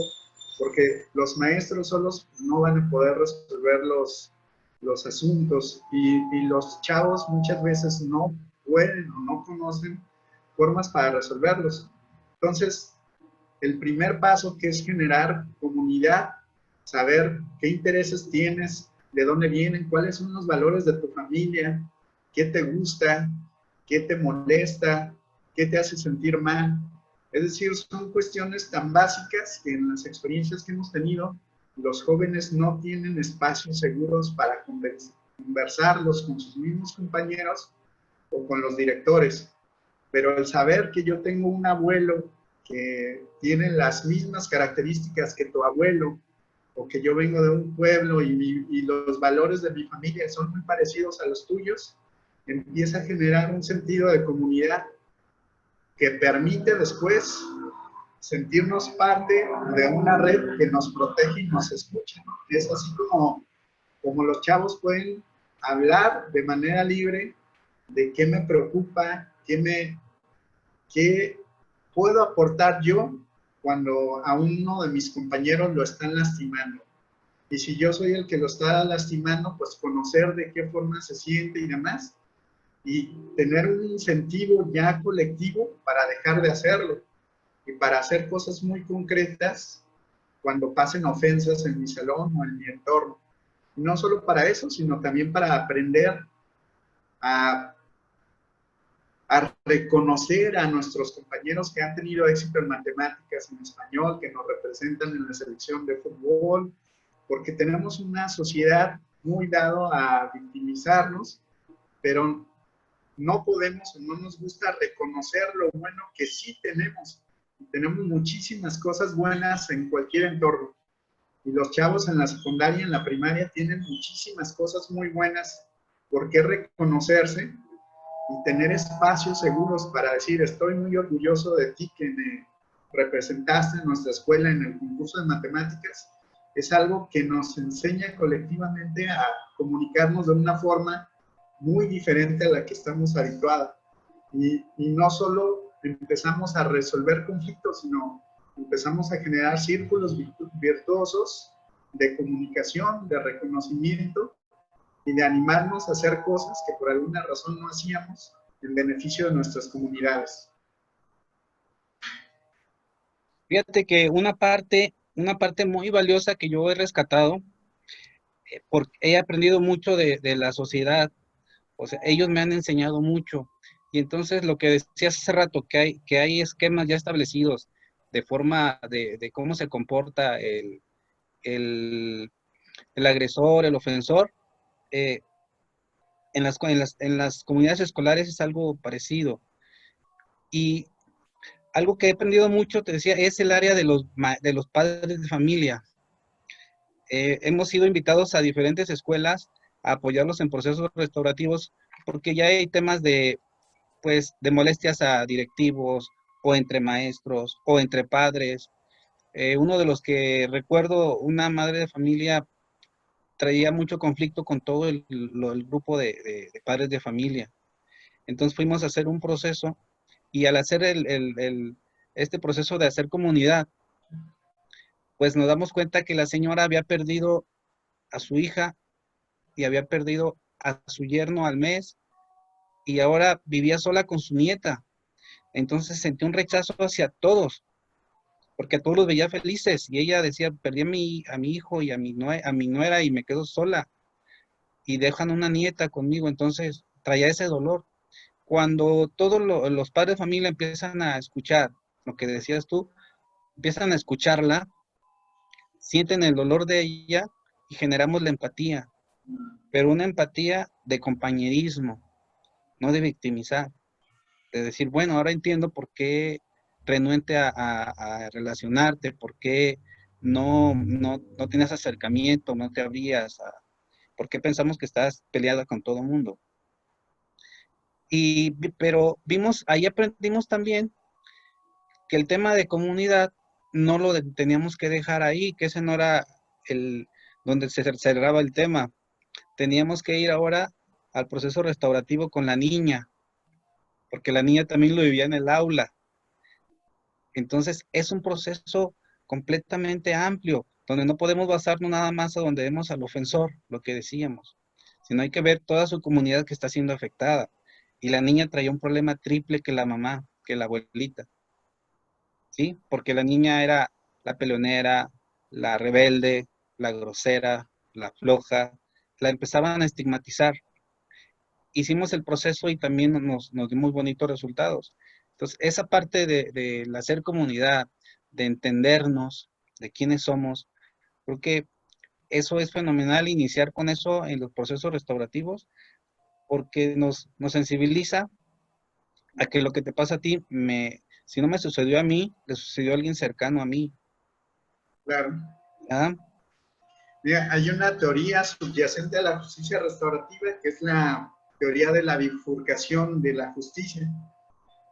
porque los maestros solos no van a poder resolver los asuntos y los chavos muchas veces no pueden o no conocen formas para resolverlos. Entonces, el primer paso, que es generar comunidad, saber qué intereses tienes, de dónde vienen, cuáles son los valores de tu familia, qué te gusta, qué te molesta, qué te hace sentir mal. Es decir, son cuestiones tan básicas que en las experiencias que hemos tenido, los jóvenes no tienen espacios seguros para conversarlos con sus mismos compañeros o con los directores. Pero el saber que yo tengo un abuelo que tienen las mismas características que tu abuelo, o que yo vengo de un pueblo y los valores de mi familia son muy parecidos a los tuyos, empieza a generar un sentido de comunidad que permite después sentirnos parte de una red que nos protege y nos escucha, ¿no? Es así como los chavos pueden hablar de manera libre de qué me preocupa, qué puedo aportar yo cuando a uno de mis compañeros lo están lastimando. Y si yo soy el que lo está lastimando, pues conocer de qué forma se siente y demás, y tener un incentivo ya colectivo para dejar de hacerlo y para hacer cosas muy concretas cuando pasen ofensas en mi salón o en mi entorno. Y no solo para eso, sino también para aprender a reconocer a nuestros compañeros que han tenido éxito en matemáticas, en español, que nos representan en la selección de fútbol, porque tenemos una sociedad muy dado a victimizarnos, pero no podemos o no nos gusta reconocer lo bueno que sí tenemos. Tenemos muchísimas cosas buenas en cualquier entorno. Y los chavos en la secundaria, en la primaria, tienen muchísimas cosas muy buenas por qué reconocerse y tener espacios seguros para decir, estoy muy orgulloso de ti que me representaste en nuestra escuela en el concurso de matemáticas. Es algo que nos enseña colectivamente a comunicarnos de una forma muy diferente a la que estamos habituados. Y no solo empezamos a resolver conflictos, sino empezamos a generar círculos virtuosos de comunicación, de reconocimiento y de animarnos a hacer cosas que por alguna razón no hacíamos en beneficio de nuestras comunidades. Fíjate que una parte muy valiosa que yo he rescatado, porque he aprendido mucho de la sociedad, o sea, ellos me han enseñado mucho. Y entonces lo que decías hace rato, que hay esquemas ya establecidos de forma de cómo se comporta el agresor, el ofensor, en las comunidades escolares es algo parecido. Y algo que he aprendido mucho, te decía, es el área de los padres de familia. Hemos sido invitados a diferentes escuelas a apoyarlos en procesos restaurativos porque ya hay temas pues, de molestias a directivos o entre maestros o entre padres. Uno de los que recuerdo, una madre de familia traía mucho conflicto con todo el grupo de padres de familia. Entonces fuimos a hacer un proceso y al hacer este proceso de hacer comunidad, pues nos damos cuenta que la señora había perdido a su hija y había perdido a su yerno al mes y ahora vivía sola con su nieta. Entonces sentí un rechazo hacia todos, porque a todos los veía felices y ella decía, perdí a mi hijo y a mi nuera y me quedo sola y dejan una nieta conmigo, entonces traía ese dolor. Cuando todos los padres de familia empiezan a escuchar lo que decías tú, empiezan a escucharla, sienten el dolor de ella y generamos la empatía, pero una empatía de compañerismo, no de victimizar, de decir, bueno, ahora entiendo por qué renuente a relacionarte, por qué no tienes acercamiento, no te abrías, por qué pensamos que estás peleada con todo el mundo. Pero ahí aprendimos también que el tema de comunidad no lo teníamos que dejar ahí, que ese no era donde se cerraba el tema. Teníamos que ir ahora al proceso restaurativo con la niña, porque la niña también lo vivía en el aula. Entonces, es un proceso completamente amplio, donde no podemos basarnos nada más a donde vemos al ofensor, lo que decíamos, sino hay que ver toda su comunidad que está siendo afectada. Y la niña traía un problema triple que la mamá, que la abuelita. ¿Sí? Porque la niña era la peleonera, la rebelde, la grosera, la floja, la empezaban a estigmatizar. Hicimos el proceso y también nos dimos bonitos resultados. Entonces, esa parte de hacer comunidad, de entendernos, de quiénes somos, creo que eso es fenomenal, iniciar con eso en los procesos restaurativos, porque nos sensibiliza a que lo que te pasa a ti Si no me sucedió a mí, le sucedió a alguien cercano a mí. Claro. ¿Ah? Mira, hay una teoría subyacente a la justicia restaurativa que es la teoría de la bifurcación de la justicia.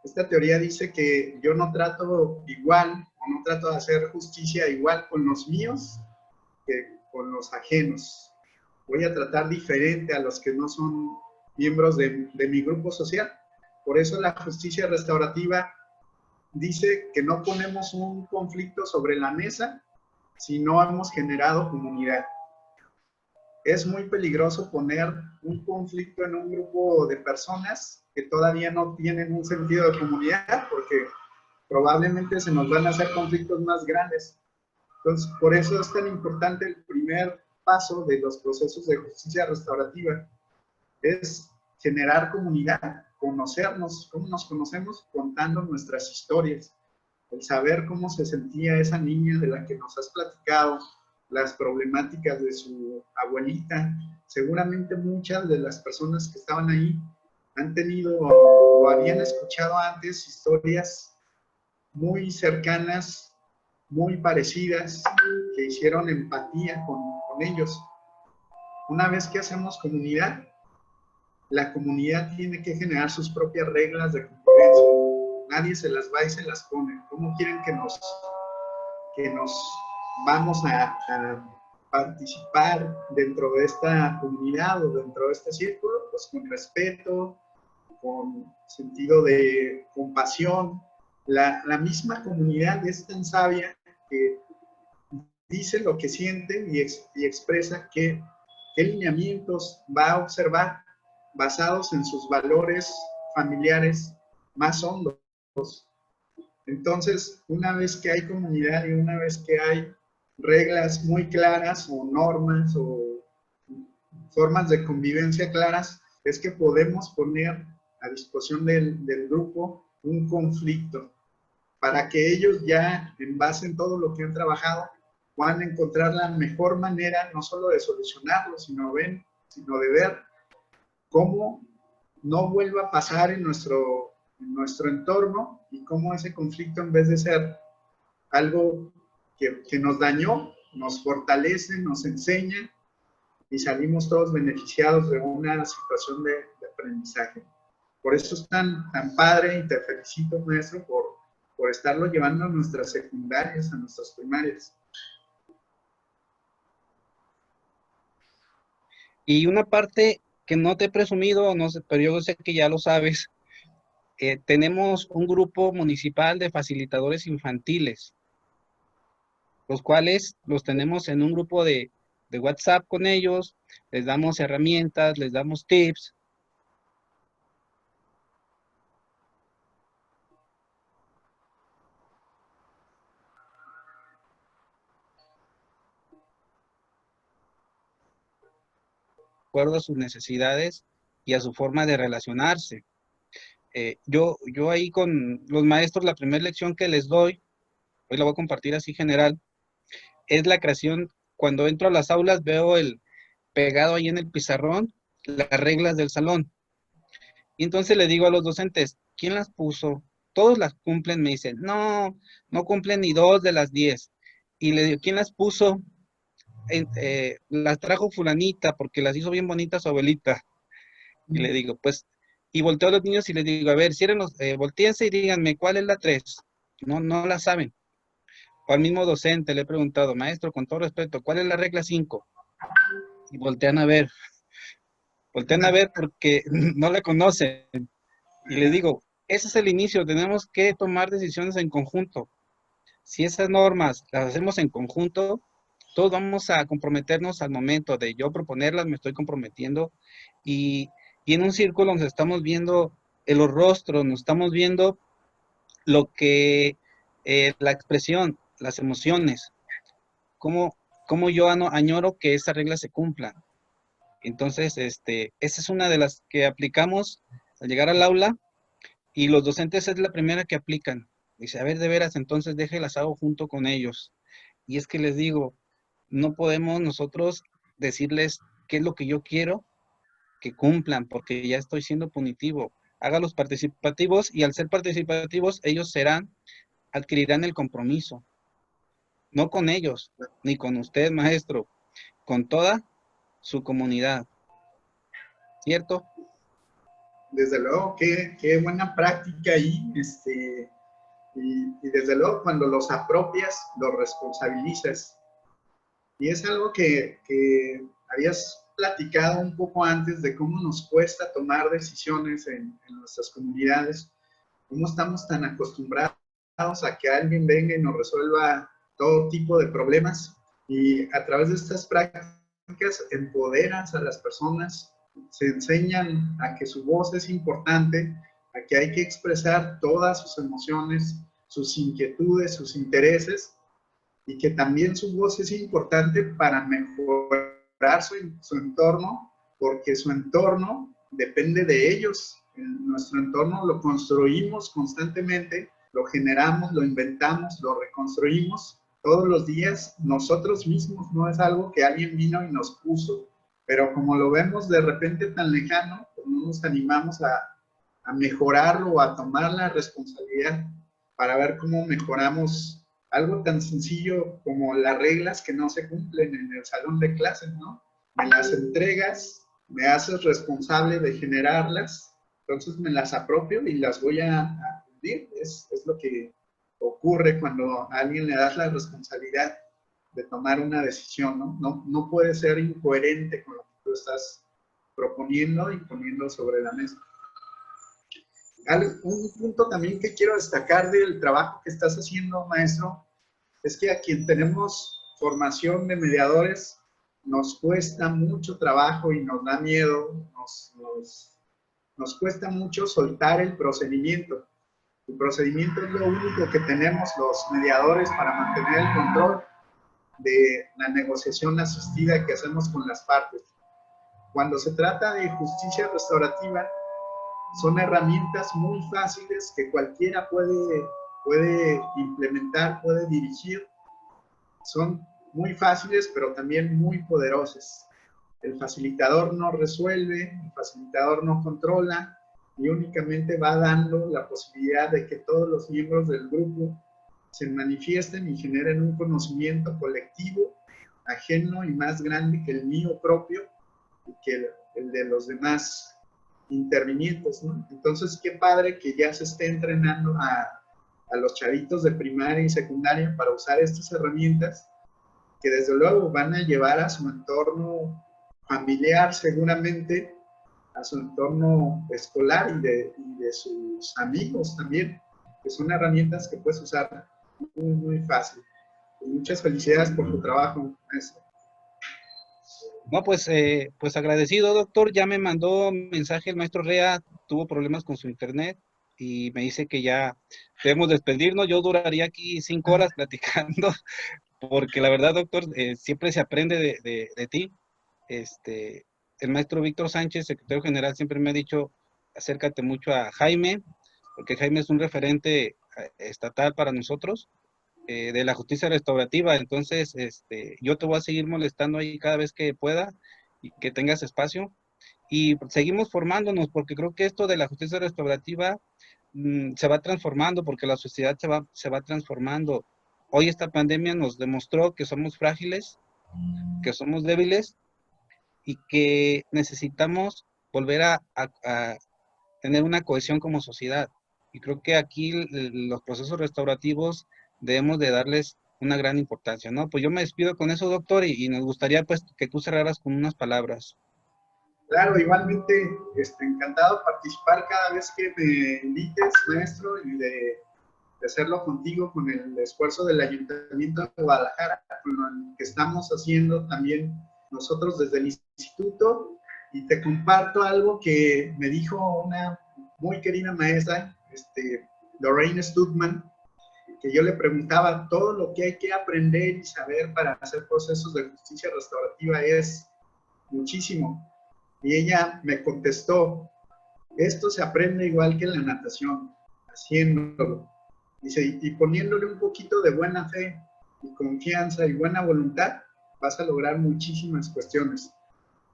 Esta teoría dice que yo no trato igual o no trato de hacer justicia igual con los míos que con los ajenos. Voy a tratar diferente a los que no son miembros de mi grupo social. Por eso la justicia restaurativa dice que no ponemos un conflicto sobre la mesa si no hemos generado comunidad. Es muy peligroso poner un conflicto en un grupo de personas que todavía no tienen un sentido de comunidad, porque probablemente se nos van a hacer conflictos más grandes. Entonces, por eso es tan importante el primer paso de los procesos de justicia restaurativa, es generar comunidad, conocernos, cómo nos conocemos, contando nuestras historias, el saber cómo se sentía esa niña de la que nos has platicado, las problemáticas de su abuelita. Seguramente muchas de las personas que estaban ahí han tenido o habían escuchado antes historias muy cercanas, muy parecidas, que hicieron empatía con ellos. Una vez que hacemos comunidad, la comunidad tiene que generar sus propias reglas de convivencia. Nadie se las va y se las pone. ¿Cómo quieren que nos vamos a participar dentro de esta comunidad o dentro de este círculo? Pues con respeto, con sentido de compasión. La misma comunidad es tan sabia que dice lo que siente y expresa qué lineamientos va a observar basados en sus valores familiares más hondos. Entonces, una vez que hay comunidad y una vez que hay reglas muy claras o normas o formas de convivencia claras, es que podemos poner a disposición del grupo un conflicto para que ellos ya, en base en todo lo que han trabajado, puedan encontrar la mejor manera no solo de solucionarlo, sino de ver cómo no vuelva a pasar en nuestro entorno y cómo ese conflicto, en vez de ser algo que nos dañó, nos fortalece, nos enseña y salimos todos beneficiados de una situación de aprendizaje. Por eso es tan padre y te felicito, maestro, por estarlo llevando a nuestras secundarias, a nuestras primarias. Y una parte que no te he presumido, no sé, pero yo sé que ya lo sabes, tenemos un grupo municipal de facilitadores infantiles, los cuales los tenemos en un grupo de WhatsApp con ellos, les damos herramientas, les damos tips. De acuerdo a sus necesidades y a su forma de relacionarse. Yo ahí con los maestros, la primera lección que les doy, hoy la voy a compartir así general, es la creación. Cuando entro a las aulas veo pegado ahí en el pizarrón las reglas del salón. Y entonces le digo a los docentes, ¿quién las puso? Todos las cumplen, me dicen, no cumplen ni 2 de las 10. Y le digo, ¿quién las puso? Las trajo fulanita porque las hizo bien bonitas su abuelita. Y le digo, pues, y volteo a los niños y les digo, a ver, voltéense y díganme, ¿cuál es la 3? No la saben. O al mismo docente le he preguntado, maestro, con todo respeto, ¿cuál es la regla 5? Y voltean a ver porque no la conocen. Y les digo, ese es el inicio, tenemos que tomar decisiones en conjunto. Si esas normas las hacemos en conjunto, todos vamos a comprometernos al momento de yo proponerlas, me estoy comprometiendo, y en un círculo nos estamos viendo en los rostros, nos estamos viendo lo que, la expresión, las emociones, cómo yo añoro que esas reglas se cumplan. Entonces, esa es una de las que aplicamos al llegar al aula, y los docentes es la primera que aplican. Dice, a ver, de veras, entonces déjelas hago junto con ellos. Y es que les digo, no podemos nosotros decirles qué es lo que yo quiero que cumplan, porque ya estoy siendo punitivo. hágalos participativos, y al ser participativos, ellos adquirirán el compromiso, no con ellos, ni con usted, maestro, con toda su comunidad, ¿cierto? Desde luego, qué buena práctica ahí, y desde luego cuando los apropias, los responsabilizas. Y es algo que habías platicado un poco antes de cómo nos cuesta tomar decisiones en nuestras comunidades, cómo estamos tan acostumbrados a que alguien venga y nos resuelva todo tipo de problemas. Y a través de estas prácticas empoderas a las personas, se enseñan a que su voz es importante, a que hay que expresar todas sus emociones, sus inquietudes, sus intereses, y que también su voz es importante para mejorar su entorno, porque su entorno depende de ellos. Nuestro entorno lo construimos constantemente, lo generamos, lo inventamos, lo reconstruimos todos los días nosotros mismos, no es algo que alguien vino y nos puso, pero como lo vemos de repente tan lejano, pues no nos animamos a mejorarlo o a tomar la responsabilidad para ver cómo mejoramos algo tan sencillo como las reglas que no se cumplen en el salón de clases, ¿no? Me las entregas, me haces responsable de generarlas, entonces me las apropio y las voy a cumplir. Es lo que ocurre cuando a alguien le das la responsabilidad de tomar una decisión, ¿no? No puede ser incoherente con lo que tú estás proponiendo y poniendo sobre la mesa. Un punto también que quiero destacar del trabajo que estás haciendo, maestro, es que a quien tenemos formación de mediadores nos cuesta mucho trabajo y nos da miedo, nos cuesta mucho soltar el procedimiento. El procedimiento es lo único que tenemos los mediadores para mantener el control de la negociación asistida que hacemos con las partes. Cuando se trata de justicia restaurativa, son herramientas muy fáciles que cualquiera puede implementar, puede dirigir. Son muy fáciles, pero también muy poderosas. El facilitador no resuelve, el facilitador no controla, y únicamente va dando la posibilidad de que todos los miembros del grupo se manifiesten y generen un conocimiento colectivo, ajeno y más grande que el mío propio y que el de los demás intervinientes, ¿no? Entonces, qué padre que ya se esté entrenando a los chavitos de primaria y secundaria para usar estas herramientas, que desde luego van a llevar a su entorno familiar seguramente, a su entorno escolar y de sus amigos también, que son herramientas que puedes usar muy, muy fácil. Y muchas felicidades por tu trabajo, maestro. No, pues agradecido, doctor. Ya me mandó un mensaje el maestro Rea, tuvo problemas con su internet y me dice que ya debemos despedirnos. Yo duraría aquí 5 horas platicando, porque la verdad, doctor, siempre se aprende de ti. El maestro Víctor Sánchez, secretario general, siempre me ha dicho, acércate mucho a Jaime, porque Jaime es un referente estatal para nosotros, de la justicia restaurativa. Entonces, yo te voy a seguir molestando ahí cada vez que pueda y que tengas espacio. Y seguimos formándonos, porque creo que esto de la justicia restaurativa se va transformando, porque la sociedad se va transformando. Hoy esta pandemia nos demostró que somos frágiles, que somos débiles y que necesitamos volver a tener una cohesión como sociedad. Y creo que aquí los procesos restaurativos debemos de darles una gran importancia, ¿no? Pues yo me despido con eso, doctor, y nos gustaría pues que tú cerraras con unas palabras. Claro, igualmente, encantado de participar cada vez que me invites, maestro, y de hacerlo contigo con el esfuerzo del Ayuntamiento de Guadalajara, con lo que estamos haciendo también nosotros desde el instituto. Y te comparto algo que me dijo una muy querida maestra, Lorraine Studman, que yo le preguntaba, todo lo que hay que aprender y saber para hacer procesos de justicia restaurativa es muchísimo. Y ella me contestó, esto se aprende igual que en la natación, haciéndolo. Dice, y poniéndole un poquito de buena fe y confianza y buena voluntad, vas a lograr muchísimas cuestiones.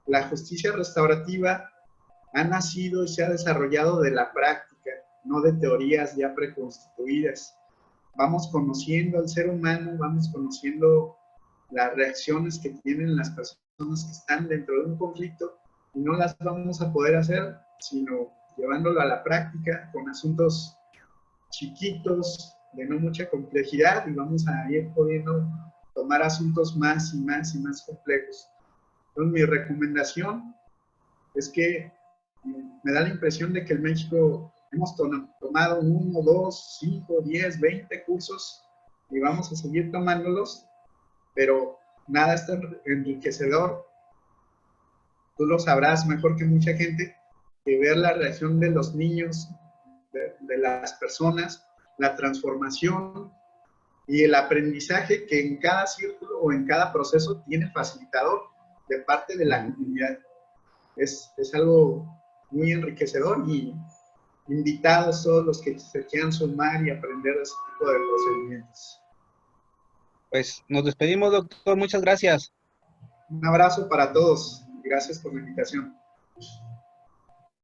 La justicia restaurativa ha nacido y se ha desarrollado de la práctica, no de teorías ya preconstituidas. Vamos conociendo al ser humano, vamos conociendo las reacciones que tienen las personas que están dentro de un conflicto y no las vamos a poder hacer sino llevándolo a la práctica con asuntos chiquitos, de no mucha complejidad, y vamos a ir pudiendo tomar asuntos más y más y más complejos. Entonces, mi recomendación es que me da la impresión de que en México hemos tomado 1, 2, 5, 10, 20 cursos y vamos a seguir tomándolos, pero nada es tan enriquecedor. Tú lo sabrás mejor que mucha gente, que ver la reacción de los niños, de las personas, la transformación y el aprendizaje que en cada círculo o en cada proceso tiene facilitador de parte de la comunidad. Es algo muy enriquecedor y invitados todos los que se quieran sumar y aprender ese tipo de procedimientos. Pues nos despedimos, doctor. Muchas gracias. Un abrazo para todos. Gracias por la invitación.